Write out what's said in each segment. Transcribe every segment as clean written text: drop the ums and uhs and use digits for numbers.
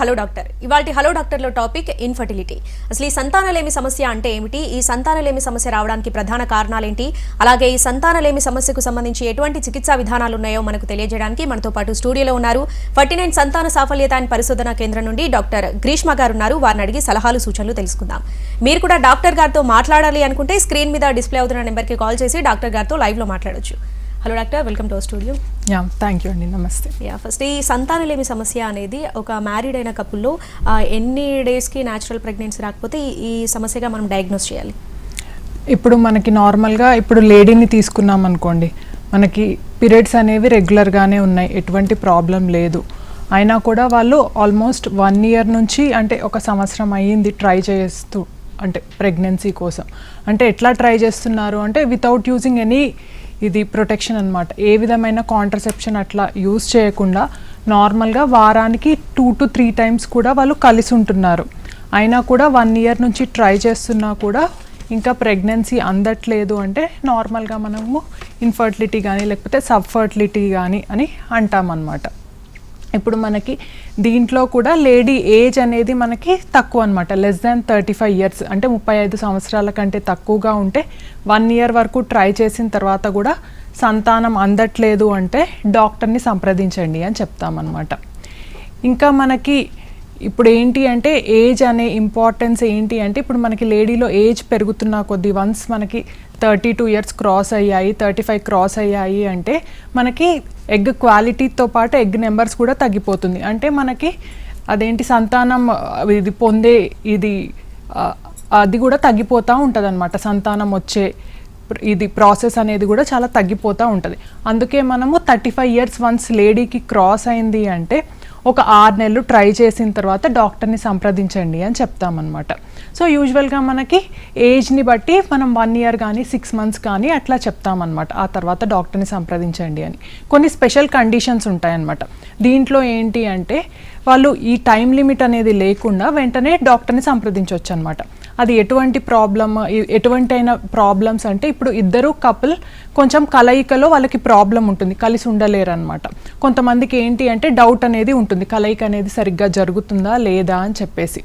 Hello doctor. ఇవాల్టి hello డాక్టర్లో topic infertility. అసలు ఈ సంతానలేమి సమస్య అంటే ఏమిటి, ఈ సంతానలేమి సమస్య రావడానికి ప్రధాన కారణాలేంటి, అలాగే ఈ సంతానలేమి సమస్యకు సంబంధించి ఎటువంటి చికిత్సా విధానాలు ఉన్నాయో మనకు తెలియజేయడానికి మనతో పాటు స్టూడియోలో ఉన్నారు 49 సంతాన సాఫల్యత అండ్ పరిశోధన కేంద్రం నుండి డాక్టర్ గ్రీష్మ గారు ఉన్నారు. వారిని అడిగి సలహాలు సూచనలు తెలుసుకుందాం. మీరు కూడా డాక్టర్ గారితో మాట్లాడాలి అనుకుంటే స్క్రీన్ మీద డిస్ప్లే అవుతున్న నెంబర్కి కాల్ చేసి డాక్టర్ గారితో లైవ్లో మాట్లాడొచ్చు. Hello doctor, welcome to our studio. Thank you అండి, నమస్తే. ఫస్ట్ ఈ సంతానలేమి సమస్య అనేది ఒక మ్యారీడ్ అయిన కపుల్లో ఎన్ని డేస్కి న్యాచురల్ ప్రెగ్నెన్సీ రాకపోతే ఈ సమస్యగా మనం డయాగ్నోస్ చేయాలి? ఇప్పుడు మనకి నార్మల్గా ఇప్పుడు లేడీని తీసుకున్నాం అనుకోండి, మనకి పీరియడ్స్ అనేవి రెగ్యులర్గానే ఉన్నాయి, ఎటువంటి ప్రాబ్లం లేదు. అయినా కూడా వాళ్ళు ఆల్మోస్ట్ 1 year నుంచి అంటే 1 సంవత్సరం అయ్యింది ట్రై చేస్తూ, అంటే ప్రెగ్నెన్సీ కోసం. అంటే ఎట్లా ట్రై చేస్తున్నారు అంటే వితౌట్ యూజింగ్ ఎనీ ఇది ప్రొటెక్షన్ అనమాట. ఏ విధమైన కాంట్రసెప్షన్ అట్లా యూజ్ చేయకుండా నార్మల్గా వారానికి 2 to 3 times కూడా వాళ్ళు కలిసి ఉంటున్నారు. అయినా కూడా 1 year నుంచి ట్రై చేస్తున్నా కూడా ఇంకా ప్రెగ్నెన్సీ అందట్లేదు అంటే నార్మల్గా మనము ఇన్ఫర్టిలిటీ కానీ లేకపోతే సబ్ఫర్టిలిటీ కానీ అని అంటామన్నమాట. ఇప్పుడు మనకి దీంట్లో కూడా లేడీ ఏజ్ అనేది మనకి తక్కువ అనమాట, less than 35 years, అంటే 35 సంవత్సరాల కంటే తక్కువగా ఉంటే 1 year వరకు ట్రై చేసిన తర్వాత కూడా సంతానం అందట్లేదు అంటే డాక్టర్ని సంప్రదించండి అని చెప్తామన్నమాట. ఇంకా మనకి ఇప్పుడు ఏంటి అంటే ఏజ్ అనే ఇంపార్టెన్స్ ఏంటి అంటే ఇప్పుడు మనకి లేడీలో ఏజ్ పెరుగుతున్న కొద్దీ వన్స్ మనకి 32 years క్రాస్ అయ్యాయి, 35 క్రాస్ అయ్యాయి అంటే మనకి ఎగ్ క్వాలిటీతో పాటు ఎగ్ నెంబర్స్ కూడా తగ్గిపోతుంది. అంటే మనకి అదేంటి సంతానం ఇది పొందే ఇది అది కూడా తగ్గిపోతూ ఉంటుంది అనమాట. సంతానం వచ్చే ఇది ప్రాసెస్ అనేది కూడా చాలా తగ్గిపోతూ ఉంటుంది. అందుకే మనము 35 years వన్స్ లేడీకి క్రాస్ అయింది అంటే ఒక 6 నెలలు ట్రై చేసిన తర్వాత డాక్టర్ని సంప్రదించండి అని చెప్తామన్నమాట. సో యూజువల్గా మనకి ఏజ్ని బట్టి మనం 1 year కానీ 6 months కానీ అట్లా చెప్తామన్నమాట. ఆ తర్వాత డాక్టర్ని సంప్రదించండి అని. కొన్ని స్పెషల్ కండిషన్స్ ఉంటాయన్నమాట. దీంట్లో ఏంటి అంటే వాళ్ళు ఈ టైం లిమిట్ అనేది లేకుండా వెంటనే డాక్టర్ని సంప్రదించవచ్చు అనమాట. అది ఎటువంటి ఎటువంటి అయినా ప్రాబ్లమ్స్ అంటే ఇప్పుడు ఇద్దరు కపుల్ కొంచెం కలయికలో వాళ్ళకి ప్రాబ్లం ఉంటుంది, కలిసి ఉండలేరు అనమాట. కొంతమందికి ఏంటి అంటే డౌట్ అనేది ఉంటుంది, కలయిక అనేది సరిగ్గా జరుగుతుందా లేదా అని చెప్పేసి.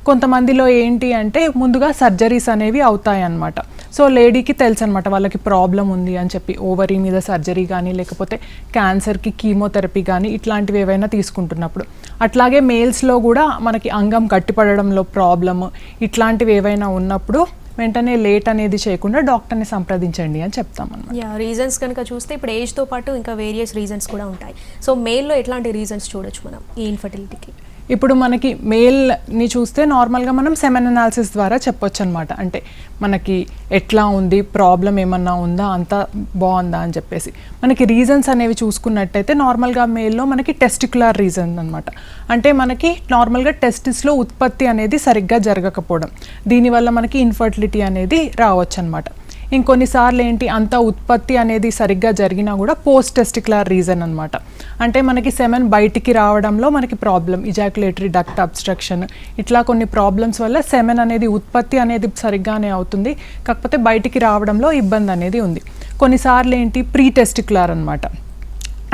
కొంతమందిలో ఏంటి అంటే ముందుగా సర్జరీస్ అనేవి అవుతాయి అన్నమాట. సో లేడీకి తెలుసు అనమాట వాళ్ళకి ప్రాబ్లం ఉంది అని చెప్పి, ఓవరీ మీద సర్జరీ కానీ లేకపోతే క్యాన్సర్కి కీమోథెరపీ కానీ ఇట్లాంటివి ఏవైనా తీసుకుంటున్నప్పుడు. అట్లాగే మేల్స్లో కూడా మనకి అంగం గట్టిపడడంలో ప్రాబ్లమ్ ఇట్లాంటివి ఏవైనా ఉన్నప్పుడు వెంటనే లేట్ అనేది చేయకుండా డాక్టర్ని సంప్రదించండి అని చెప్తామన్నమాట. రీజన్స్ కనుక చూస్తే ఇప్పుడు ఏజ్తో పాటు ఇంకా వేరియస్ రీజన్స్ కూడా ఉంటాయి. సో మేల్లో ఎట్లాంటి రీజన్స్ చూడొచ్చు మనం ఈ ఇన్ఫర్టిలిటీకి? ఇప్పుడు మనకి మేల్ని చూస్తే నార్మల్గా మనం సెమెన్ అనాలిసిస్ ద్వారా చెప్పొచ్చు అనమాట. అంటే మనకి ఎట్లా ఉంది, ప్రాబ్లం ఏమన్నా ఉందా, అంతా బాగుందా అని చెప్పేసి. మనకి రీజన్స్ అనేవి చూసుకున్నట్టయితే నార్మల్గా మేల్లో మనకి టెస్టిక్యులర్ రీజన్ అనమాట. అంటే మనకి నార్మల్గా టెస్టిస్లో ఉత్పత్తి అనేది సరిగ్గా జరగకపోవడం, దీనివల్ల మనకి ఇన్ఫర్టిలిటీ అనేది రావచ్చు అనమాట. ఇంకొన్నిసార్లు ఏంటి అంత ఉత్పత్తి అనేది సరిగ్గా జరిగినా కూడా పోస్ట్ టెస్టిక్యులర్ రీజన్ అనమాట. అంటే మనకి సెమెన్ బయటికి రావడంలో మనకి ప్రాబ్లం, ఇజాక్యులేటరీ డక్ట్ అబ్స్ట్రక్షన్ ఇట్లా కొన్ని ప్రాబ్లమ్స్ వల్ల సెమెన్ అనేది ఉత్పత్తి అనేది సరిగ్గానే అవుతుంది, కాకపోతే బయటికి రావడంలో ఇబ్బంది అనేది ఉంది. కొన్నిసార్లు ఏంటి ప్రీ టెస్టిక్యులర్ అనమాట.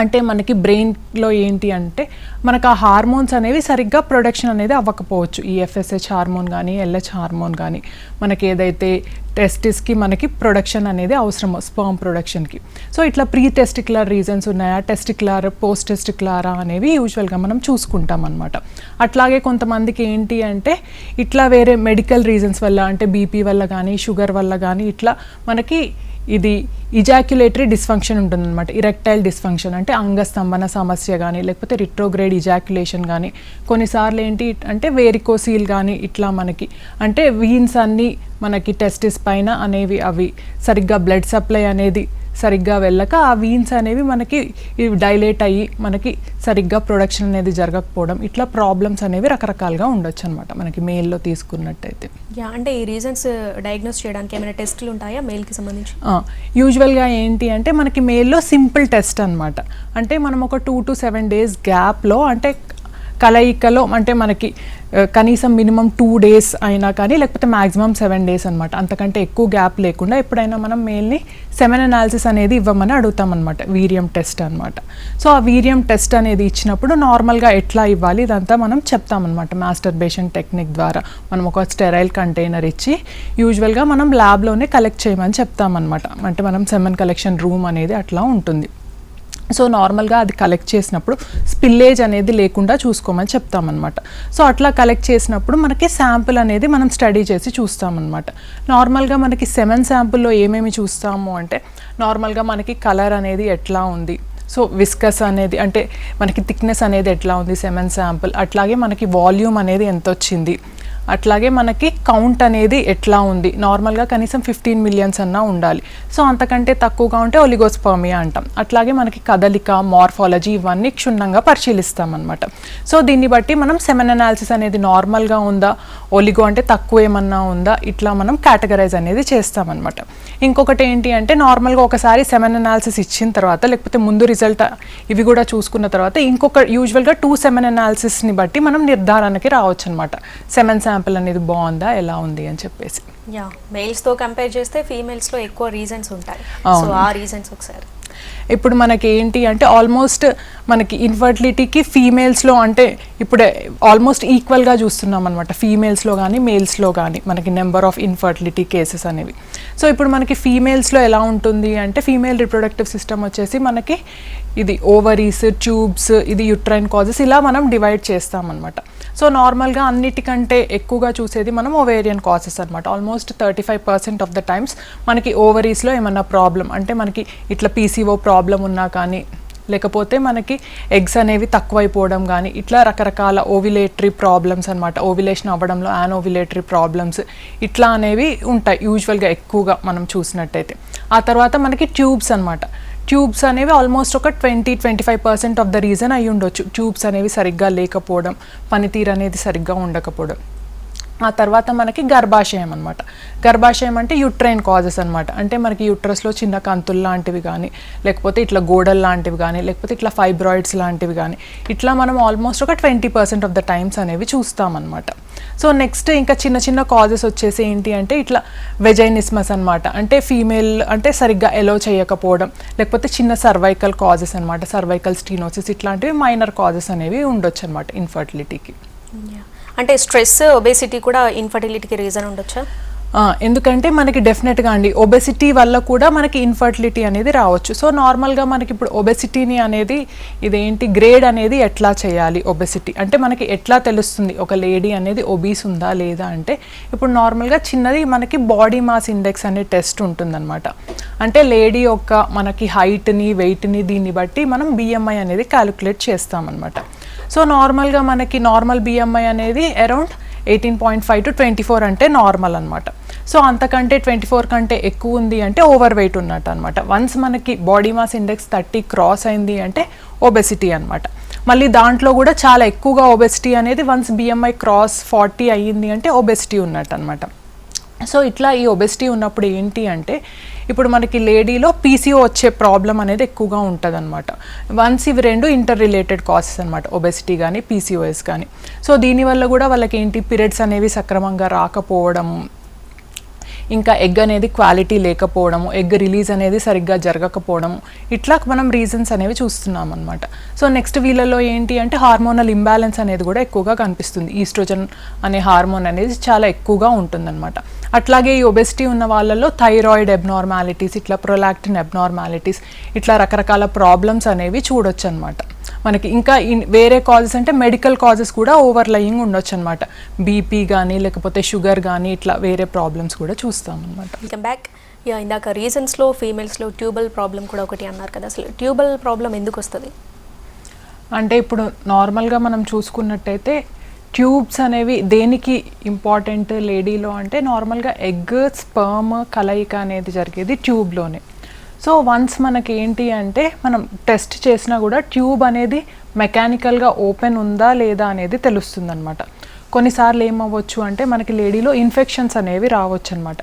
అంటే మనకి బ్రెయిన్లో ఏంటి అంటే మనకు ఆ హార్మోన్స్ అనేవి సరిగ్గా ప్రొడక్షన్ అనేది అవ్వకపోవచ్చు. ఈ FSH హార్మోన్ కానీ LH హార్మోన్ కానీ మనకి ఏదైతే టెస్టిస్కి మనకి ప్రొడక్షన్ అనేది అవసరమో స్పర్మ్ ప్రొడక్షన్కి. సో ఇట్లా ప్రీ టెస్టిక్యులర్ రీజన్స్ ఉన్నాయా, టెస్టిక్యులర్ పోస్ట్ టెస్టిక్యులరా అనేవి యూజువల్గా మనం చూసుకుంటాం అనమాట. అట్లాగే కొంతమందికి ఏంటి అంటే ఇట్లా వేరే మెడికల్ రీజన్స్ వల్ల, అంటే బీపీ వల్ల కానీ షుగర్ వల్ల కానీ ఇట్లా మనకి ఇది ఇజాక్యులేటరీ డిస్ఫంక్షన్ ఉంటుందన్నమాట. ఇరెక్టైల్ డిస్ఫంక్షన్ అంటే అంగస్తంభన సమస్య కానీ లేకపోతే రిట్రోగ్రేడ్ ఇజాక్యులేషన్ కానీ, కొన్నిసార్లు ఏంటి అంటే వేరికోసీల్ కానీ ఇట్లా మనకి అంటే వీన్స్ అన్నీ మనకి టెస్టిస్ పైన అనేవి అవి సరిగ్గా బ్లడ్ సప్లై అనేది సరిగ్గా వెళ్ళక ఆ వీన్స్ అనేవి మనకి డైలేట్ అయ్యి మనకి సరిగ్గా ప్రొడక్షన్ అనేది జరగకపోవడం, ఇట్లా ప్రాబ్లమ్స్ అనేవి రకరకాలుగా ఉండొచ్చు అనమాట మనకి మేల్లో తీసుకున్నట్టయితే. అంటే ఈ రీజన్స్ డయాగ్నోస్ చేయడానికి ఏమైనా టెస్టులు ఉంటాయా మేల్కి సంబంధించి? యూజువల్గా ఏంటి అంటే మనకి మేల్లో సింపుల్ టెస్ట్ అనమాట. అంటే మనం ఒక 2 to 7 days గ్యాప్లో అంటే కలయికలో అంటే మనకి కనీసం మినిమం 2 days అయినా కానీ లేకపోతే మ్యాక్సిమం 7 days అనమాట, అంతకంటే ఎక్కువ గ్యాప్ లేకుండా ఎప్పుడైనా మనం మేల్ని సెమెన్ అనాలిసిస్ అనేది ఇవ్వమని అడుగుతాం అనమాట, వీర్యం టెస్ట్ అనమాట. సో ఆ వీర్యం టెస్ట్ అనేది ఇచ్చినప్పుడు నార్మల్గా ఎట్లా ఇవ్వాలి ఇదంతా మనం చెప్తామన్నమాట. మాస్టర్బేషన్ టెక్నిక్ ద్వారా మనం ఒక స్టెరైల్ కంటైనర్ ఇచ్చి యూజువల్గా మనం ల్యాబ్లోనే కలెక్ట్ చేయమని చెప్తామన్నమాట. అంటే మనం సెమెన్ కలెక్షన్ రూమ్ అనేది అట్లా ఉంటుంది. సో నార్మల్గా అది కలెక్ట్ చేసినప్పుడు స్పిల్లేజ్ అనేది లేకుండా చూసుకోమని చెప్తామన్నమాట. సో అట్లా కలెక్ట్ చేసినప్పుడు మనకి శాంపుల్ అనేది మనం స్టడీ చేసి చూస్తామన్నమాట. నార్మల్గా మనకి సెమెన్ శాంపుల్లో ఏమేమి చూస్తాము అంటే నార్మల్గా మనకి కలర్ అనేది ఎట్లా ఉంది, సో విస్కస్ అనేది అంటే మనకి థిక్నెస్ అనేది ఎట్లా ఉంది సెమెన్ శాంపుల్, అట్లాగే మనకి వాల్యూమ్ అనేది ఎంత వచ్చింది, అట్లాగే మనకి కౌంట్ అనేది ఎట్లా ఉంది. నార్మల్గా కనీసం 15 million అన్నా ఉండాలి. సో అంతకంటే తక్కువగా ఉంటే ఒలిగోస్పర్మియా అంటాం. అట్లాగే మనకి కదలిక, మార్ఫాలజీ ఇవన్నీ క్షుణ్ణంగా పరిశీలిస్తామన్నమాట. సో దీన్ని బట్టి మనం సెమెన్ అనాలిసిస్ అనేది నార్మల్గా ఉందా, ఒలిగో అంటే తక్కువ ఏమన్నా ఉందా, ఇట్లా మనం కేటగరైజ్ అనేది చేస్తామన్నమాట. ఇంకొకటి ఏంటి అంటే నార్మల్గా ఒకసారి సెమెన్ అనాలిసిస్ ఇచ్చిన తర్వాత లేకపోతే ముందు రిజల్ట్ ఇవి కూడా చూసుకున్న తర్వాత ఇంకొక యూజువల్గా 2 సెమెన్ అనాలిసిస్ని బట్టి మనం నిర్ధారణకి రావచ్చు అనమాట, సెమెన్ శాంపుల్ అనేది బాగుందా ఎలా ఉంది అని చెప్పేసి. మేల్స్తో కంపేర్ చేస్తే ఫీమేల్స్లో ఎక్కువ రీజన్స్ ఉంటాయి. సో ఆ రీజన్స్ ఒకసారి ఇప్పుడు మనకి ఏంటి అంటే ఆల్మోస్ట్ మనకి ఇన్ఫర్టిలిటీకి ఫీమేల్స్లో అంటే ఇప్పుడు ఆల్మోస్ట్ ఈక్వల్గా చూస్తున్నాం అనమాట, ఫీమేల్స్లో కానీ మేల్స్లో కానీ మనకి నెంబర్ ఆఫ్ ఇన్ఫర్టిలిటీ కేసెస్ అనేవి. సో ఇప్పుడు మనకి ఫీమేల్స్లో ఎలా ఉంటుంది అంటే ఫీమేల్ రిప్రొడక్టివ్ సిస్టమ్ వచ్చేసి మనకి ఇది ఓవరీస్, ట్యూబ్స్, ఇది యుట్రైన్ కాజెస్ ఇలా మనం డివైడ్ చేస్తామన్నమాట. సో నార్మల్గా అన్నిటికంటే ఎక్కువగా చూసేది మనం ఓవేరియన్ కాజెస్ అనమాట. ఆల్మోస్ట్ 35% ఆఫ్ ద టైమ్స్ మనకి ఓవరీస్లో ఏమన్నా ప్రాబ్లం అంటే మనకి ఇట్లా పీసీఓ ప్రాబ్లం ఉన్నా కానీ లేకపోతే మనకి ఎగ్స్ అనేవి తక్కువైపోవడం కానీ ఇట్లా రకరకాల ఓవిలేటరీ ప్రాబ్లమ్స్ అనమాట, ఓవిలేషన్ అవ్వడంలో యానోవిలేటరీ ప్రాబ్లమ్స్ ఇట్లా అనేవి ఉంటాయి యూజువల్గా ఎక్కువగా మనం చూసినట్టయితే. ఆ తర్వాత మనకి ట్యూబ్స్ అనమాట. ట్యూబ్స్ అనేవి ఆల్మోస్ట్ ఒక 20-25% ఆఫ్ ద రీజన్ అయి ఉండొచ్చు, ట్యూబ్స్ అనేవి సరిగ్గా లేకపోవడం, పనితీరు అనేది సరిగ్గా ఉండకపోవడం. ఆ తర్వాత మనకి గర్భాశయం అనమాట. గర్భాశయం అంటే యుట్రైన్ కాజెస్ అనమాట. అంటే మనకి యూట్రస్లో చిన్న కంతులు లాంటివి కానీ లేకపోతే ఇట్లా గోడలు లాంటివి కానీ లేకపోతే ఇట్లా ఫైబ్రాయిడ్స్ లాంటివి కానీ ఇట్లా మనం ఆల్మోస్ట్ ఒక 20% ఆఫ్ ద టైమ్స్ అనేవి చూస్తామన్నమాట. సో నెక్స్ట్ ఇంకా చిన్న చిన్న కాజెస్ వచ్చేసి ఏంటి అంటే ఇట్లా వెజైనిస్మస్ అనమాట. అంటే ఫీమేల్ అంటే సరిగ్గా ఎలో చేయకపోవడం లేకపోతే చిన్న సర్వైకల్ కాజెస్ అనమాట, సర్వైకల్ స్టీనోసిస్ ఇట్లాంటివి మైనర్ కాజెస్ అనేవి ఉండొచ్చు అనమాట ఇన్ఫర్టిలిటీకి. అంటే స్ట్రెస్, ఒబేసిటీ కూడా ఇన్ఫర్టిలిటీకి రీజన్ ఉండొచ్చా? ఎందుకంటే మనకి డెఫినెట్గా అండి ఒబెసిటీ వల్ల కూడా మనకి ఇన్ఫర్టిలిటీ అనేది రావచ్చు. సో నార్మల్గా మనకి ఇప్పుడు ఒబెసిటీని అనేది ఇదేంటి గ్రేడ్ అనేది ఎట్లా చేయాలి, ఒబెసిటీ అంటే మనకి ఎట్లా తెలుస్తుంది ఒక లేడీ అనేది ఒబీస్ ఉందా లేదా అంటే ఇప్పుడు నార్మల్గా చిన్నది మనకి బాడీ మాస్ ఇండెక్స్ అనే టెస్ట్ ఉంటుందన్నమాట. అంటే లేడీ యొక్క మనకి హైట్ని, వెయిట్ని దీన్ని బట్టి మనం బిఎంఐ అనేది క్యాలిక్యులేట్ చేస్తామన్నమాట. సో నార్మల్గా మనకి నార్మల్ బిఎంఐ అనేది అరౌండ్ 18.5 to 24 అంటే నార్మల్ అనమాట. సో అంతకంటే 24 కంటే ఎక్కువ ఉంది అంటే ఓవర్ వెయిట్ ఉన్నట్టు అనమాట. వన్స్ మనకి బాడీ మాస్ ఇండెక్స్ 30 క్రాస్ అయింది అంటే ఒబెసిటీ అనమాట. మళ్ళీ దాంట్లో కూడా చాలా ఎక్కువగా ఒబెసిటీ అనేది వన్స్ బిఎంఐ క్రాస్ 40 అయ్యింది అంటే ఒబెసిటీ ఉన్నట్టు అనమాట. సో ఇట్లా ఈ ఒబెసిటీ ఉన్నప్పుడు ఏంటి అంటే ఇప్పుడు మనకి లేడీలో పీసీఓ వచ్చే ప్రాబ్లం అనేది ఎక్కువగా ఉంటుంది అనమాట. వన్స్ ఇవి రెండు ఇంటర్ రిలేటెడ్ కాసెస్ అనమాట, ఒబెసిటీ కానీ పీసీఓఎస్ కానీ. సో దీనివల్ల కూడా వాళ్ళకి ఏంటి పీరియడ్స్ అనేవి సక్రమంగా రాకపోవడము, ఇంకా ఎగ్ అనేది క్వాలిటీ లేకపోవడము, ఎగ్ రిలీజ్ అనేది సరిగ్గా జరగకపోవడము, ఇట్లా మనం రీజన్స్ అనేవి చూస్తున్నాం అనమాట. సో నెక్స్ట్ వీళ్ళలో ఏంటి అంటే హార్మోనల్ ఇంబ్యాలెన్స్ అనేది కూడా ఎక్కువగా కనిపిస్తుంది. ఈస్ట్రోజన్ అనే హార్మోన్ అనేది చాలా ఎక్కువగా ఉంటుందన్నమాట. అట్లాగే ఈ ఒబెసిటీ ఉన్న వాళ్ళలో థైరాయిడ్ అబ్నార్మాలిటీస్, ఇట్లా ప్రొలాక్టిన్ అబ్నార్మాలిటీస్, ఇట్లా రకరకాల ప్రాబ్లమ్స్ అనేవి చూడొచ్చు అనమాట. మనకి ఇంకా వేరే కాజెస్ అంటే మెడికల్ కాజెస్ కూడా ఓవర్లయింగ్ ఉండొచ్చు అనమాట. బీపీ కానీ లేకపోతే షుగర్ కానీ ఇట్లా వేరే ప్రాబ్లమ్స్ కూడా చూస్తాం అనమాట. Welcome back. ఇందాక రీజన్స్లో ఫీమేల్స్లో ట్యూబల్ ప్రాబ్లం కూడా ఒకటి అన్నారు కదా, అసలు ట్యూబల్ ప్రాబ్లం ఎందుకు వస్తుంది? అంటే ఇప్పుడు నార్మల్గా మనం చూసుకున్నట్టయితే ట్యూబ్స్ అనేవి దేనికి ఇంపార్టెంట్ లేడీలో అంటే నార్మల్గా ఎగ్ స్పర్మ్ కలయిక అనేది జరిగేది ట్యూబ్లోనే. సో వన్స్ మనకి ఏంటి అంటే మనం టెస్ట్ చేసినా కూడా ట్యూబ్ అనేది మెకానికల్గా ఓపెన్ ఉందా లేదా అనేది తెలుస్తుంది అనమాట. కొన్నిసార్లు ఏమవ్వచ్చు అంటే మనకి లేడీలో ఇన్ఫెక్షన్స్ అనేవి రావచ్చు అనమాట.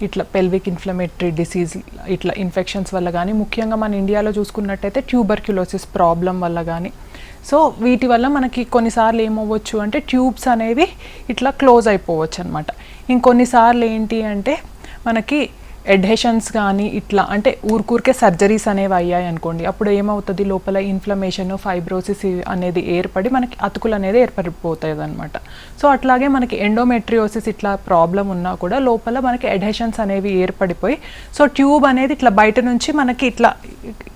ఇట్లా పెల్విక్ ఇన్ఫ్లమేటరీ డిసీజ్ ఇట్లా ఇన్ఫెక్షన్స్ వల్ల కానీ, ముఖ్యంగా మన ఇండియాలో చూసుకున్నట్టయితే ట్యూబర్క్యులోసిస్ ప్రాబ్లం వల్ల కానీ. సో వీటి వల్ల మనకి కొన్నిసార్లు ఏమవ్వచ్చు అంటే ట్యూబ్స్ అనేవి ఇట్లా క్లోజ్ అయిపోవచ్చు అనమాట. ఇంకొన్నిసార్లు ఏంటి అంటే మనకి ఎడ్హెషన్స్ కానీ ఇట్లా అంటే ఊరికే సర్జరీస్ అనేవి అయ్యాయి అనుకోండి, అప్పుడు ఏమవుతుంది లోపల ఇన్ఫ్లమేషన్ ఫైబ్రోసిస్ అనేది ఏర్పడి మనకి అతుకులు అనేది ఏర్పడిపోతుంది అనమాట. సో అట్లాగే మనకి ఎండోమెట్రియోసిస్ ఇట్లా ప్రాబ్లం ఉన్నా కూడా లోపల మనకి ఎడ్హెషన్స్ అనేవి ఏర్పడిపోయి సో ట్యూబ్ అనేది ఇట్లా బయట నుంచి మనకి ఇట్లా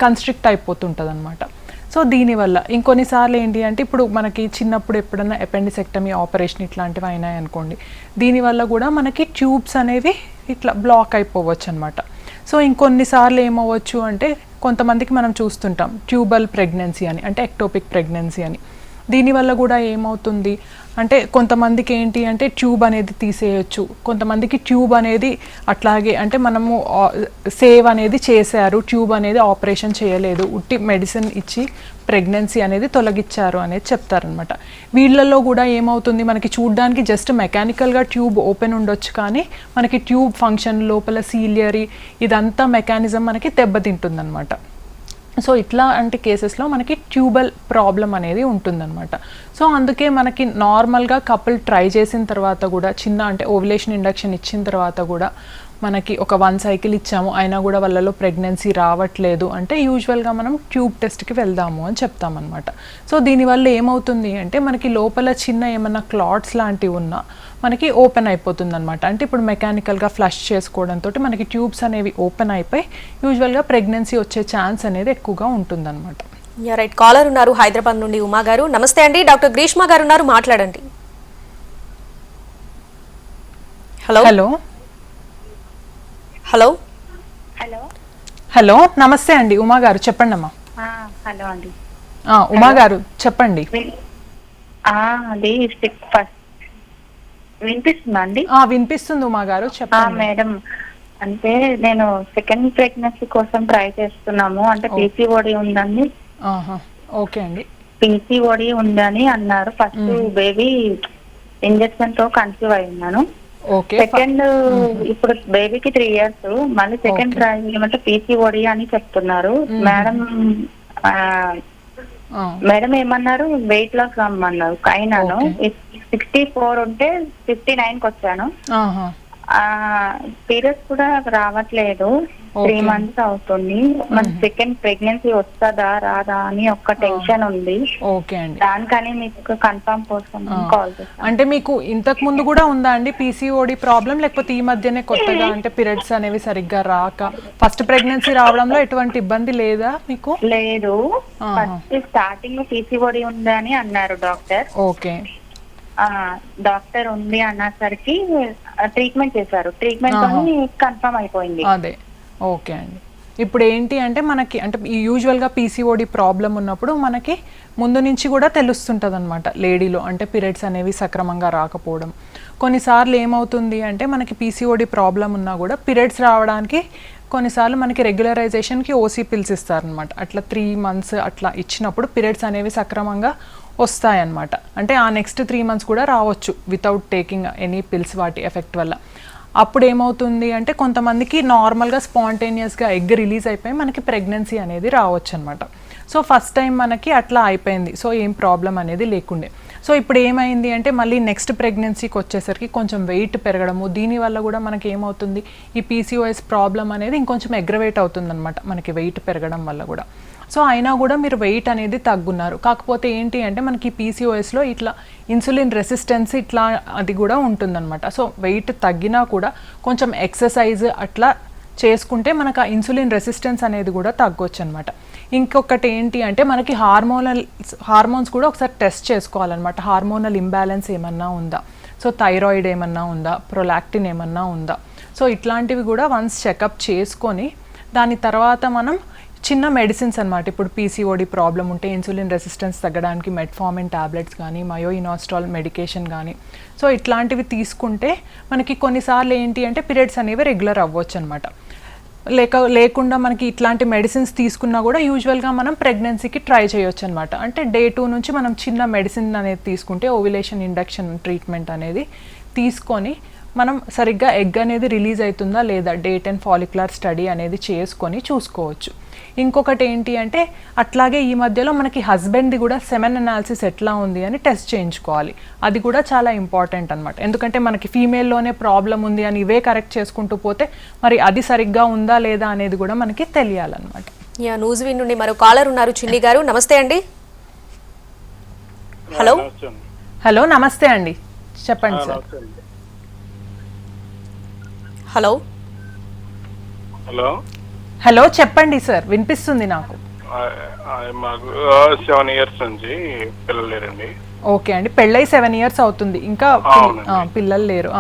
కన్స్ట్రిక్ట్ అయిపోతుంటుంది అనమాట. సో దీనివల్ల ఇంకొన్నిసార్లు ఏంటి అంటే ఇప్పుడు మనకి చిన్నప్పుడు ఎప్పుడన్నా అపెండిసెక్టమీ ఆపరేషన్ ఇట్లాంటివి అయినాయి అనుకోండి, దీనివల్ల కూడా మనకి ట్యూబ్స్ అనేవి ఇట్లా బ్లాక్ అయిపోవచ్చు అనమాట. సో ఇంకొన్నిసార్లు ఏమవ్వచ్చు అంటే కొంతమందికి మనం చూస్తుంటాం ట్యూబల్ ప్రెగ్నెన్సీ అని, అంటే ఎక్టోపిక్ ప్రెగ్నెన్సీ అని. దీనివల్ల కూడా ఏమవుతుంది అంటే కొంతమందికి ఏంటి అంటే ట్యూబ్ అనేది తీసేయచ్చు, కొంతమందికి ట్యూబ్ అనేది అట్లాగే అంటే మనము సేవ్ అనేది చేశారు, ట్యూబ్ అనేది ఆపరేషన్ చేయలేదు, ఉట్టి మెడిసిన్ ఇచ్చి ప్రెగ్నెన్సీ అనేది తొలగించారు అనేది చెప్తారనమాట. వీళ్ళల్లో కూడా ఏమవుతుంది మనకి చూడడానికి జస్ట్ మెకానికల్గా ట్యూబ్ ఓపెన్ ఉండొచ్చు, కానీ మనకి ట్యూబ్ ఫంక్షన్ లోపల సీలియరీ ఇదంతా మెకానిజం మనకి దెబ్బతింటుందన్నమాట. సో ఇట్లాంటి కేసెస్లో మనకి ట్యూబల్ ప్రాబ్లం అనేది ఉంటుందన్నమాట. సో అందుకే మనకి నార్మల్గా కపుల్ ట్రై చేసిన తర్వాత కూడా చిన్న అంటే ఓవ్యులేషన్ ఇండక్షన్ ఇచ్చిన తర్వాత కూడా మనకి ఒక 1 సైకిల్ ఇచ్చాము అయినా కూడా వాళ్ళలో ప్రెగ్నెన్సీ రావట్లేదు అంటే యూజువల్గా మనం ట్యూబ్ టెస్ట్కి వెళ్దాము అని చెప్తామన్నమాట. సో దీనివల్ల ఏమవుతుంది అంటే మనకి లోపల చిన్న ఏమన్నా క్లాట్స్ లాంటివి ఉన్నా మనకి ఓపెన్ అయిపోతుంది అనమాట. అంటే ఇప్పుడు మెకానికల్గా ఫ్లష్ చేసుకోవడంతో మనకి ట్యూబ్స్ అనేవి ఓపెన్ అయిపోయి యూజువల్గా ప్రెగ్నెన్సీ వచ్చే ఛాన్స్ అనేది ఎక్కువగా ఉంటుందన్నమాట. రైట్, కాలర్ ఉన్నారు హైదరాబాద్ నుండి ఉమా గారు. నమస్తే అండి, డాక్టర్ గ్రీష్మ గారు ఉన్నారు, మాట్లాడండి. Hello hello hello hello hello నమస్తే అండి, ఉమా గారు చెప్పండి అమ్మా. హలో అండి. ఉమా గారు చెప్పండి. అది ఫస్ట్ వినిపిస్తుందా అండి? వినిపిస్తుంది ఉమా గారు చెప్పండి. మేడం, అంటే నేను సెకండ్ ప్రెగ్నెన్సీ కోసం ట్రై చేస్తున్నాము. అంటే పీసీఓడి ఉందండి. ఓకే అండి, పీసీఓడి ఉందని అన్నారు. ఫస్ట్ బేబీ ఇంజెక్షన్ తో కన్సీవ్ అయి ఉన్నాను. సెకండ్ ఇప్పుడు బేబీకి 3 years, మళ్ళీ సెకండ్ ట్రై చేయమంటే పీసీఓడి అని చెప్తున్నారు. మేడం ఏమన్నారు, వెయిట్ లాస్ రమ్మన్నారు. అయినాను 64 ఉంటే 59కి వచ్చాను. పీరియడ్స్ కూడా రావట్లేదు, 3 months అవుతుంది. మన సెకండ్ ప్రెగ్నెన్సీ వస్తుందా రాదా అని ఒక టెన్షన్ ఉంది. ఓకే అండి, దానికని మీకు కన్ఫర్మ్ కోసం కాల్ చేస్తాను. అంటే మీకు ఇంతకు ముందు కూడా ఉందా అండి పీసీఓడి ప్రాబ్లం, లేకపోతే ఈ మధ్యనే కొత్తగా అంటే పీరియడ్స్ అనేవి సరిగ్గా రాక ఫస్ట్ ప్రెగ్నెన్సీ రావడంలో ఎటువంటి ఇబ్బంది లేదా మీకు? లేదు, ఫస్ట్ స్టార్టింగ్ పీసీఓడి ఉందని అన్నారు డాక్టర్. ఓకే, డాక్టర్ ఉంది అన్నసరికి ట్రీట్మెంట్ చేశారు. ట్రీట్మెంట్ కన్ఫర్మ్ అయిపోయింది. అదే ఓకే అండి. ఇప్పుడు ఏంటి అంటే మనకి అంటే యూజువల్గా పీసీఓడి ప్రాబ్లం ఉన్నప్పుడు మనకి ముందు నుంచి కూడా తెలుస్తుంటుంది అనమాట లేడీలో, అంటే పీరియడ్స్ అనేవి సక్రమంగా రాకపోవడం. కొన్నిసార్లు ఏమవుతుంది అంటే మనకి పీసీఓడి ప్రాబ్లం ఉన్నా కూడా పీరియడ్స్ రావడానికి కొన్నిసార్లు మనకి రెగ్యులరైజేషన్కి ఓసీ పిల్స్ ఇస్తారనమాట. అట్లా 3 months అట్లా ఇచ్చినప్పుడు పీరియడ్స్ అనేవి సక్రమంగా వస్తాయన్నమాట. అంటే ఆ నెక్స్ట్ 3 months కూడా రావచ్చు వితౌట్ టేకింగ్ ఎనీ పిల్స్ వాటి ఎఫెక్ట్ వల్ల. అప్పుడు ఏమవుతుంది అంటే కొంతమందికి నార్మల్గా స్పాంటేనియస్గా ఎగ్ రిలీజ్ అయిపోయి మనకి ప్రెగ్నెన్సీ అనేది రావచ్చు అనమాట. సో ఫస్ట్ టైం మనకి అట్లా అయిపోయింది, సో ఏం ప్రాబ్లం అనేది లేకుండే. సో ఇప్పుడు ఏమైంది అంటే మళ్ళీ నెక్స్ట్ ప్రెగ్నెన్సీకి వచ్చేసరికి కొంచెం వెయిట్ పెరగడము, దీనివల్ల కూడా మనకి ఏమవుతుంది ఈ పీసీఓఎస్ ప్రాబ్లం అనేది ఇంకొంచెం అగ్రవేట్ అవుతుంది అనమాట మనకి వెయిట్ పెరగడం వల్ల కూడా. సో అయినా కూడా మీరు వెయిట్ అనేది తగ్గున్నారు. కాకపోతే ఏంటి అంటే మనకి పీసీఓఎస్లో ఇట్లా ఇన్సులిన్ రెసిస్టెన్స్ ఇట్లా అది కూడా ఉంటుందన్నమాట. సో వెయిట్ తగ్గినా కూడా కొంచెం ఎక్సర్సైజ్ అట్లా చేసుకుంటే మనకు ఆ ఇన్సులిన్ రెసిస్టెన్స్ అనేది కూడా తగ్గొచ్చు అనమాట. ఇంకొకటి ఏంటి అంటే మనకి హార్మోన్స్ కూడా ఒకసారి టెస్ట్ చేసుకోవాలన్నమాట. హార్మోనల్ ఇంబ్యాలెన్స్ ఏమన్నా ఉందా, సో థైరాయిడ్ ఏమన్నా ఉందా, ప్రొలాక్టిన్ ఏమన్నా ఉందా, సో ఇట్లాంటివి కూడా వన్స్ చెకప్ చేసుకొని దాని తర్వాత మనం చిన్న మెడిసిన్స్ అనమాట. ఇప్పుడు పీసీఓడి ప్రాబ్లం ఉంటే ఇన్సులిన్ రెసిస్టెన్స్ తగ్గడానికి మెట్ఫార్మిన్ టాబ్లెట్స్ కానీ మయోఇనాస్ట్రాల్ మెడికేషన్ కానీ సో ఇట్లాంటివి తీసుకుంటే మనకి కొన్నిసార్లు ఏంటి అంటే పీరియడ్స్ అనేవి రెగ్యులర్ అవ్వచ్చు అనమాట. లేకుండా మనకి ఇట్లాంటి మెడిసిన్స్ తీసుకున్నా కూడా యూజువల్గా మనం ప్రెగ్నెన్సీకి ట్రై చేయొచ్చు అనమాట. అంటే Day 2 నుంచి మనం చిన్న మెడిసిన్ అనేది తీసుకుంటే ఓవ్యులేషన్ ఇండక్షన్ ట్రీట్మెంట్ అనేది తీసుకొని మనం సరిగ్గా ఎగ్ అనేది రిలీజ్ అవుతుందా లేదా Day 10 ఫాలిక్యులర్ స్టడీ అనేది చేసుకొని చూసుకోవచ్చు. ఇంకొకటి ఏంటి అంటే అట్లాగే ఈ మధ్యలో మనకి హస్బెండ్ది కూడా సెమెన్ అనాలిసిస్ ఎట్లా ఉంది అని టెస్ట్ చేయించుకోవాలి. అది కూడా చాలా ఇంపార్టెంట్ అనమాట. ఎందుకంటే మనకి ఫీమేల్లోనే ప్రాబ్లం ఉంది అని ఇవే కరెక్ట్ చేసుకుంటూ పోతే మరి అది సరిగ్గా ఉందా లేదా అనేది కూడా మనకి తెలియాలన్నమాట. న్యూస్విన్ నుండి మరో కాలర్ ఉన్నారు, చిన్ని గారు. నమస్తే అండి. హలో హలో నమస్తే అండి, చెప్పండి సార్. హలో హలో హలో చెప్పండి సార్, వినిపిస్తుంది నాకు. మాకు 7 years నుంచి పిల్లలు లేరండి. ఓకే అండి, పెళ్ళై 7 years అవుతుంది, ఇంకా పిల్లలు లేరు.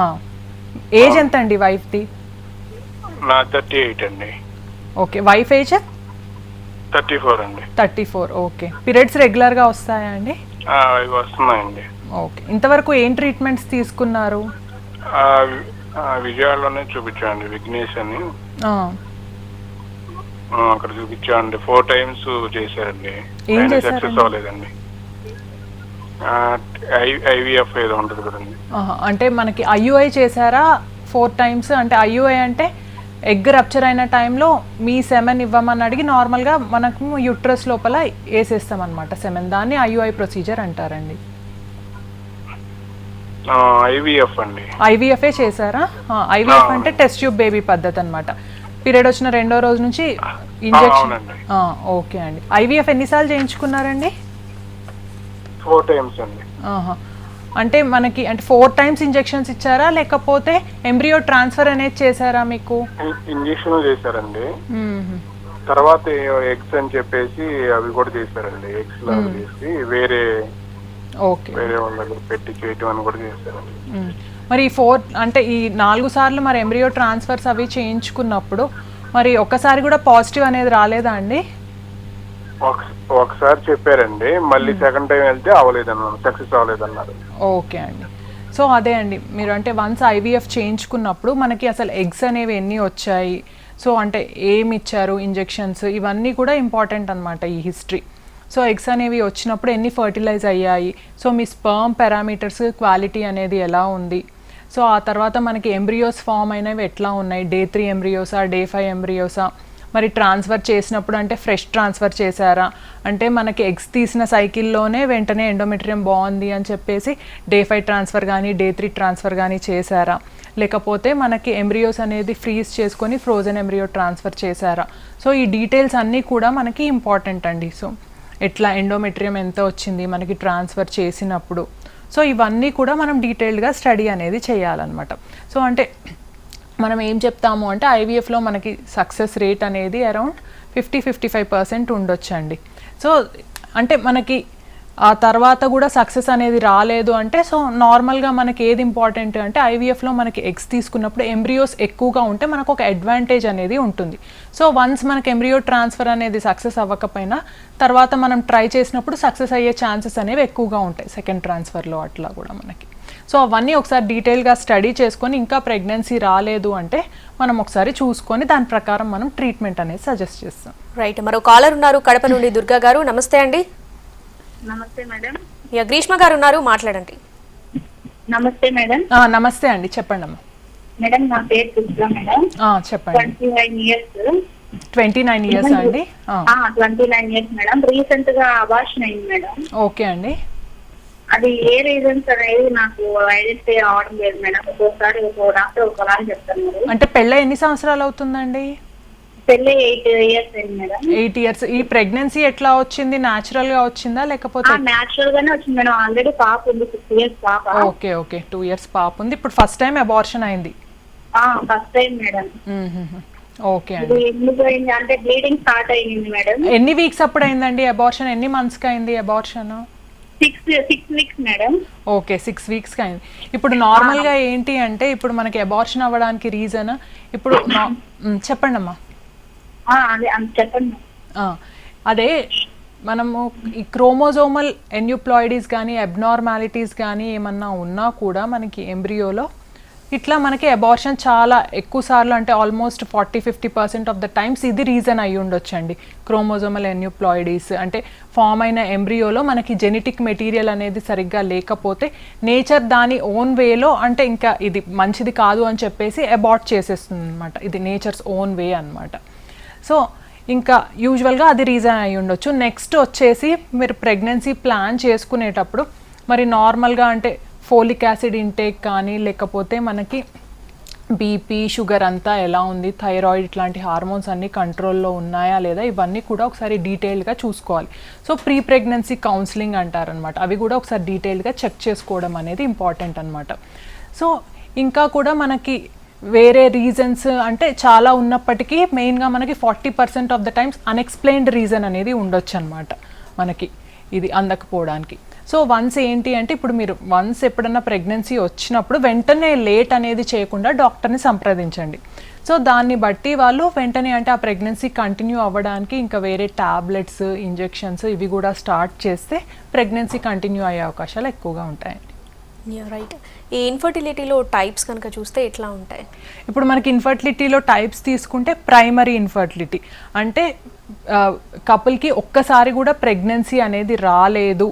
ఏజ్ ఎంత అండి వైఫ్ది? నా 38 అండి. ఓకే, వైఫ్ ఏజ్ 34 అండి. 34. ఓకే, పీరియడ్స్ రెగ్యులర్గా వస్తాయా అండి? అవి వస్తున్నాయండి. ఓకే, ఇంతవరకు ఏం ట్రీట్మెంట్స్ తీసుకున్నారు? విజయవాడలోనే చూపించాండి, విఘ్నేష్ అని. అక్కడ చూపించాండి, 4 times చేశారండి. ఏం చేశారండి? సక్సెస్ అవ్వలేదండి. IVF ఏదో ఉంటుంది కదండి. అంటే మనకి IUI చేశారా 4 times? అంటే IUI అంటే ఎగ్ రప్చర్ అయిన టైంలో మీ సెమెన్ ఇవ్వమని అడిగి నార్మల్గా మనకు యూట్రస్ లోపల వేసేస్తాం అనమాట సెమెన్. దాన్ని IUI ప్రొసీజర్ అంటారండి. IVF అండి. IVFఏ చేశారా? IVF అంటే టెస్ట్ ట్యూబ్ బేబీ పద్ధతి అనమాట. పీరియడ్ వచ్చిన 2వ రోజు నుంచి ఇంజెక్షన్. ఓకే అండి, IVF ఎన్నిసార్లు చేయించుకున్నారండి? 4 times అండి. అంటే మనకి అంటే 4 times ఇంజెక్షన్స్ ఇచ్చారా లేకపోతే ఎంబ్రియో ట్రాన్స్ఫర్ అనేది చేశారా మీకు? ఇంజెక్షన్ చేశారండి. తర్వాత ఎగ్స్ అని చెప్పేసి అవి కూడా చేశారండి. ఎగ్స్ లాగా చేసి వేరే వాళ్ళకి పెట్టి చేయటం అని కూడా చేశారండి. మరి 4 అంటే ఈ 4 సార్లు మరి ఎంబ్రియో ట్రాన్స్ఫర్స్ అవి చేయించుకున్నప్పుడు మరి ఒక్కసారి కూడా పాజిటివ్ అనేది రాలేదా అండి? ఒకసారి చెప్పారండి, మళ్ళీ సెకండ్ టైం వెళ్తే అవ్వలేదన్నారు, సక్సెస్ అవ్వలేదన్నారు. ఓకే అండి, సో అదే అండి, మీరు అంటే వన్స్ IVF చేయించుకున్నప్పుడు మనకి అసలు ఎగ్స్ అనేవి ఎన్ని వచ్చాయి, సో అంటే ఏమి ఇచ్చారు ఇంజెక్షన్స్, ఇవన్నీ కూడా ఇంపార్టెంట్ అనమాట ఈ హిస్టరీ. సో ఎగ్స్ అనేవి వచ్చినప్పుడు ఎన్ని ఫర్టిలైజ్ అయ్యాయి, సో మీ స్పర్మ్ పారామీటర్స్ క్వాలిటీ అనేది ఎలా ఉంది, సో ఆ తర్వాత మనకి ఎంబ్రియోస్ ఫామ్ అయినవి ఎట్లా ఉన్నాయి, Day 3 ఎంబ్రియోసా, Day 5 ఎంబ్రియోసా, మరి ట్రాన్స్ఫర్ చేసినప్పుడు అంటే ఫ్రెష్ ట్రాన్స్ఫర్ చేశారా, అంటే మనకి ఎగ్స్ తీసిన సైకిల్లోనే వెంటనే ఎండోమెట్రియం బాగుంది అని చెప్పేసి Day 5 ట్రాన్స్ఫర్ కానీ Day 3 ట్రాన్స్ఫర్ కానీ చేశారా, లేకపోతే మనకి ఎంబ్రియోస్ అనేది ఫ్రీజ్ చేసుకొని ఫ్రోజన్ ఎంబ్రియో ట్రాన్స్ఫర్ చేశారా. సో ఈ డీటెయిల్స్ అన్నీ కూడా మనకి ఇంపార్టెంట్ అండి. సో ఎట్లా ఎండోమెట్రియం ఎంత వచ్చింది మనకి ట్రాన్స్ఫర్ చేసినప్పుడు, సో ఇవన్నీ కూడా మనం డీటెయిల్డ్గా స్టడీ అనేది చేయాలన్నమాట. సో అంటే మనం ఏం చెప్తాము అంటే IVFలో మనకి సక్సెస్ రేట్ అనేది అరౌండ్ 50-55% ఉండొచ్చండి. సో అంటే మనకి ఆ తర్వాత కూడా సక్సెస్ అనేది రాలేదు అంటే, సో నార్మల్గా మనకి ఏది ఇంపార్టెంట్ అంటే IVFలో మనకి ఎగ్స్ తీసుకున్నప్పుడు ఎంబ్రియోస్ ఎక్కువగా ఉంటే మనకు ఒక అడ్వాంటేజ్ అనేది ఉంటుంది. సో వన్స్ మనకి ఎంబ్రియో ట్రాన్స్ఫర్ అనేది సక్సెస్ అవ్వకపోయినా తర్వాత మనం ట్రై చేసినప్పుడు సక్సెస్ అయ్యే ఛాన్సెస్ అనేవి ఎక్కువగా ఉంటాయి సెకండ్ ట్రాన్స్ఫర్లో అట్లా కూడా మనకి. సో అవన్నీ ఒకసారి డీటెయిల్గా స్టడీ చేసుకొని ఇంకా ప్రెగ్నెన్సీ రాలేదు అంటే మనం ఒకసారి చూసుకొని దాని ప్రకారం మనం ట్రీట్మెంట్ అనేది సజెస్ట్ చేస్తాం. రైట్, మరో కాలర్ ఉన్నారు కడప నుండి, దుర్గా గారు. నమస్తే అండి. నమస్తే మేడం. గ్రీష్మ గారు ఉన్నారు, మాట్లాడండి. నమస్తే మేడం. నమస్తే అండి, చెప్పండి అమ్మా. మేడం నా పేరు దుర్గా మేడం. చెప్పండి. 29 years. 29 years అండి. 29 years మేడం. రీసెంట్ గా అబార్షన్ అయింది మేడం. ఓకే అండి. అది ఏ రీజన్స్ అనేది నాకు ఐడెంటిఫై అవడం లేదు మేడం. ఒక్కోసారి ఒక డాక్టర్ ఒకలా చెప్తున్నారు. అంటే పెళ్ళి ఎన్ని సంవత్సరాలు అవుతుందండి? పెళ్ళి 8 years అయింది మేడం. 8 years. ఈ ప్రెగ్నెన్సీ ఎట్లా వచ్చింది? న్యాచురల్ గా వచ్చిందా లేకపోతే? న్యాచురల్ గానే వచ్చింది మేడం. ఆల్రెడీ పాప ఉంది, 6 years పాప. ఓకే ఓకే, 2 years పాప ఉంది. ఇప్పుడు ఫస్ట్ టైం అబార్షన్ అయింది? First time madam. ఓకే అండి. ఎందుకు అయింది అంటే బ్లీడింగ్ స్టార్ట్ అయింది మేడం. ఎన్ని వీక్స్ అప్పుడు అయిందండి అబార్షన్? ఎన్ని మంత్స్ కి అయింది abortion? 6 weeks madam. Okay, 6 weeks కి అయింది. ఇప్పుడు నార్మల్ గా ఏంటి అంటే ఇప్పుడు మనకి అబార్షన్ అవ్వడానికి రీజన్ ఇప్పుడు చెప్పండి అమ్మా. చెప్పండి. అదే మనము ఈ క్రోమోజోమల్ ఎన్యూప్లాయిడీస్ కానీ అబ్నార్మాలిటీస్ కానీ ఏమన్నా ఉన్నా కూడా మనకి ఎంబ్రియోలో ఇట్లా మనకి అబార్షన్ చాలా ఎక్కువ సార్లు అంటే ఆల్మోస్ట్ 40-50% ఆఫ్ ద టైమ్స్ ఇది రీజన్ అయ్యి ఉండొచ్చండి. క్రోమోజోమల్ ఎన్యూప్లాయిడీస్ అంటే ఫామ్ అయిన ఎంబ్రియోలో మనకి జెనెటిక్ మెటీరియల్ అనేది సరిగ్గా లేకపోతే నేచర్ దాని ఓన్ వేలో అంటే ఇంకా ఇది మంచిది కాదు అని చెప్పేసి అబార్ట్ చేసేస్తుంది అనమాట. ఇది నేచర్స్ ఓన్ వే అనమాట. సో ఇంకా యూజువల్గా అది రీజన్ అయి ఉండొచ్చు. నెక్స్ట్ వచ్చేసి మీరు ప్రెగ్నెన్సీ ప్లాన్ చేసుకునేటప్పుడు మరి నార్మల్గా అంటే ఫోలిక్ యాసిడ్ ఇంటేక్ కానీ లేకపోతే మనకి బీపీ షుగర్ అంతా ఎలా ఉంది, థైరాయిడ్ ఇట్లాంటి హార్మోన్స్ అన్నీ కంట్రోల్లో ఉన్నాయా లేదా ఇవన్నీ కూడా ఒకసారి డీటెయిల్డ్గా చూసుకోవాలి. సో ప్రీ ప్రెగ్నెన్సీ కౌన్సిలింగ్ అంటారనమాట, అవి కూడా ఒకసారి డీటెయిల్డ్గా చెక్ చేసుకోవడం అనేది ఇంపార్టెంట్ అనమాట. సో ఇంకా కూడా మనకి వేరే రీజన్స్ అంటే చాలా ఉన్నప్పటికీ మెయిన్గా మనకి 40% of the times unexplained reason అనేది ఉండొచ్చు అనమాట మనకి ఇది అందకపోవడానికి. సో వన్స్ ఏంటి అంటే ఇప్పుడు మీరు వన్స్ ఎప్పుడన్నా ప్రెగ్నెన్సీ వచ్చినప్పుడు వెంటనే లేట్ అనేది చేయకుండా డాక్టర్ని సంప్రదించండి. సో దాన్ని బట్టి వాళ్ళు వెంటనే అంటే ఆ ప్రెగ్నెన్సీ కంటిన్యూ అవ్వడానికి ఇంకా వేరే టాబ్లెట్స్ ఇంజెక్షన్స్ ఇవి కూడా స్టార్ట్ చేస్తే ప్రెగ్నెన్సీ కంటిన్యూ అయ్యే అవకాశాలు ఎక్కువగా ఉంటాయండి. రైట్. ఈ ఇన్ఫర్టిలిటీలో టైప్స్ కనుక చూస్తే ఎట్లా ఉంటాయి? ఇప్పుడు మనకి ఇన్ఫర్టిలిటీలో టైప్స్ తీసుకుంటే ప్రైమరీ ఇన్ఫర్టిలిటీ అంటే కపుల్కి ఒక్కసారి కూడా ప్రెగ్నెన్సీ అనేది రాలేదు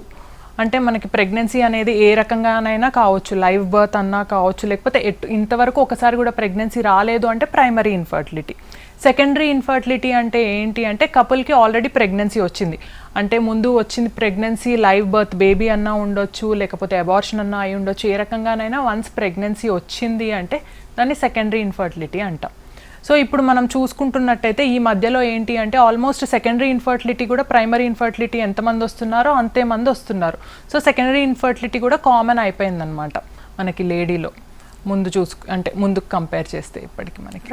అంటే మనకి ప్రెగ్నెన్సీ అనేది ఏ రకంగానైనా కావచ్చు, లైవ్ బర్త్ అన్నా కావచ్చు, లేకపోతే ఇంతవరకు ఒకసారి కూడా ప్రెగ్నెన్సీ రాలేదు అంటే ప్రైమరీ ఇన్ఫర్టిలిటీ. సెకండరీ ఇన్ఫర్టిలిటీ అంటే ఏంటి అంటే కపుల్కి ఆల్రెడీ ప్రెగ్నెన్సీ వచ్చింది అంటే ముందు వచ్చింది ప్రెగ్నెన్సీ లైవ్ బర్త్ బేబీ అన్నా ఉండొచ్చు, లేకపోతే అబార్షన్ అన్నా అయి ఉండొచ్చు, ఏ రకంగానైనా వన్స్ ప్రెగ్నెన్సీ వచ్చింది అంటే దాన్ని సెకండరీ ఇన్ఫర్టిలిటీ అంటాం. సో ఇప్పుడు మనం చూసుకుంటున్నట్టయితే ఈ మధ్యలో ఏంటి అంటే ఆల్మోస్ట్ సెకండరీ ఇన్ఫర్టిలిటీ కూడా ప్రైమరీ ఇన్ఫర్టిలిటీ ఎంతమంది వస్తున్నారో అంతే మంది వస్తున్నారు. సో సెకండరీ ఇన్ఫర్టిలిటీ కూడా కామన్ అయిపోయిందనమాట మనకి లేడీలో ముందుకు కంపేర్ చేస్తే ఇప్పటికి మనకి.